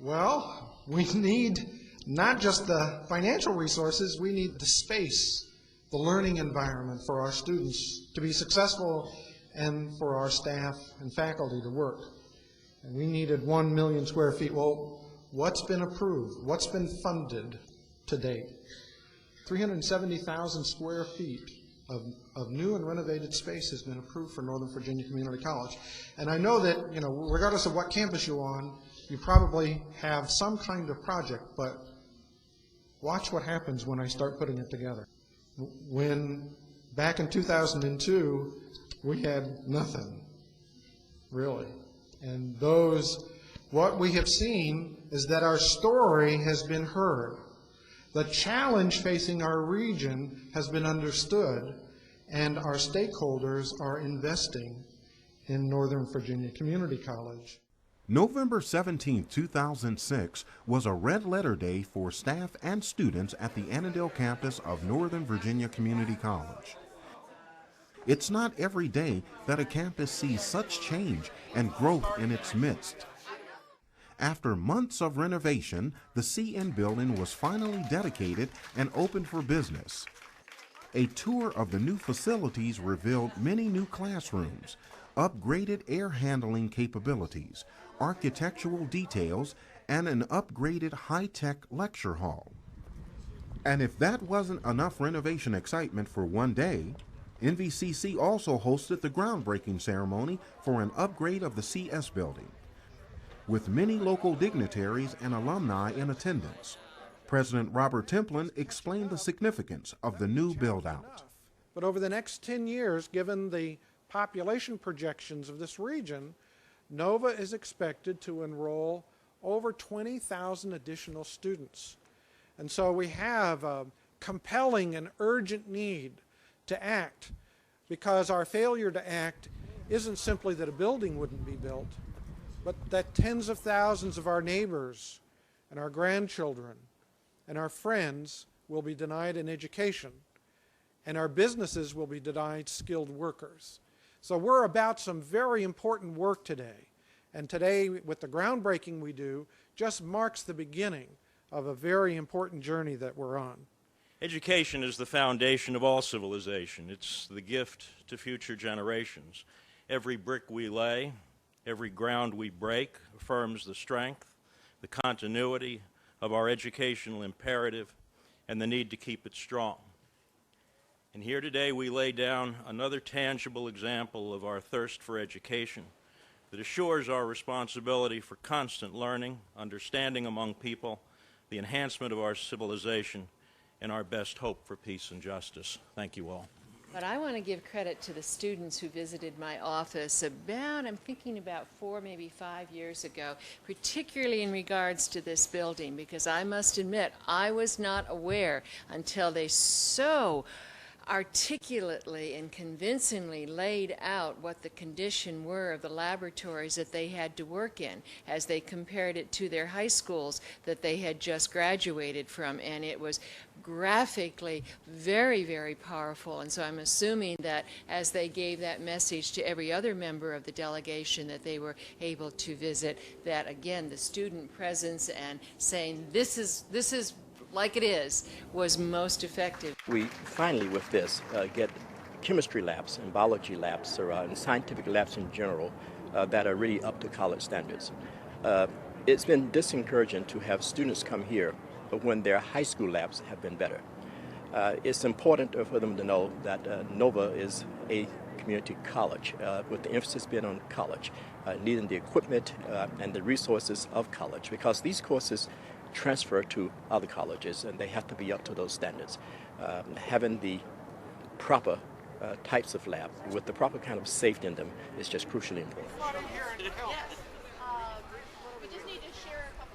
Well, we need not just the financial resources, we need the space, the learning environment for our students to be successful and for our staff and faculty to work. And we needed 1 million square feet. Well, what's been approved? What's been funded to date? 370,000 square feet of new and renovated space has been approved for Northern Virginia Community College. And I know that, regardless of what campus you're on, you probably have some kind of project, but watch what happens when I start putting it together. When back in 2002, we had nothing, really. And what we have seen is that our story has been heard. The challenge facing our region has been understood, and our stakeholders are investing in Northern Virginia Community College. November 17, 2006 was a red letter day for staff and students at the Annandale campus of Northern Virginia Community College. It's not every day that a campus sees such change and growth in its midst. After months of renovation, the CN building was finally dedicated and opened for business. A tour of the new facilities revealed many new classrooms, upgraded air handling capabilities, architectural details, and an upgraded high-tech lecture hall. And if that wasn't enough renovation excitement for one day, NVCC also hosted the groundbreaking ceremony for an upgrade of the CS building, with many local dignitaries and alumni in attendance. President Robert Templin explained the significance of the new build-out. But over the next 10 years, given the population projections of this region, NOVA is expected to enroll over 20,000 additional students. And so we have a compelling and urgent need to act, because our failure to act isn't simply that a building wouldn't be built, but that tens of thousands of our neighbors and our grandchildren and our friends will be denied an education, and our businesses will be denied skilled workers. So we're about some very important work today. And today, with the groundbreaking we do, just marks the beginning of a very important journey that we're on. Education is the foundation of all civilization. It's the gift to future generations. Every brick we lay, every ground we break affirms the strength, the continuity of our educational imperative, and the need to keep it strong. And here today we lay down another tangible example of our thirst for education that assures our responsibility for constant learning, understanding among people, the enhancement of our civilization, and our best hope for peace and justice. Thank you all. But I want to give credit to the students who visited my office I'm thinking about 4, maybe 5 years ago, particularly in regards to this building, because I must admit, I was not aware until they so articulately and convincingly laid out what the condition were of the laboratories that they had to work in as they compared it to their high schools that they had just graduated from, and it was graphically very, very powerful. And so I'm assuming that as they gave that message to every other member of the delegation that they were able to visit, that again the student presence and saying this is like it is was most effective. We finally, with this, get chemistry labs and biology labs and scientific labs in general that are really up to college standards. It's been discouraging to have students come here when their high school labs have been better. It's important for them to know that NOVA is a community college, with the emphasis being on college, needing the equipment and the resources of college, because these courses transfer to other colleges and they have to be up to those standards. Having the proper types of lab with the proper kind of safety in them is just crucially important.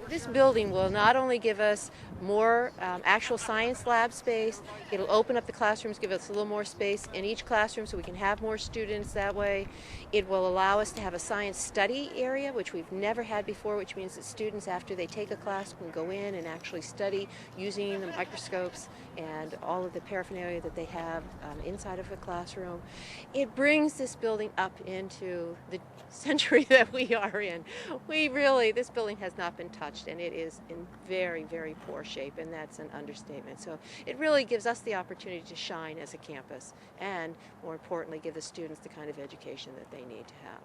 This building will not only give us more actual science lab space. It'll open up the classrooms, give us a little more space in each classroom so we can have more students that way. It will allow us to have a science study area, which we've never had before, which means that students, after they take a class, can go in and actually study using the microscopes and all of the paraphernalia that they have inside of a classroom. It brings this building up into the century that we are in. This building has not been touched, and it is in very, very poor shape, and that's an understatement. So it really gives us the opportunity to shine as a campus and, more importantly, give the students the kind of education that they need to have.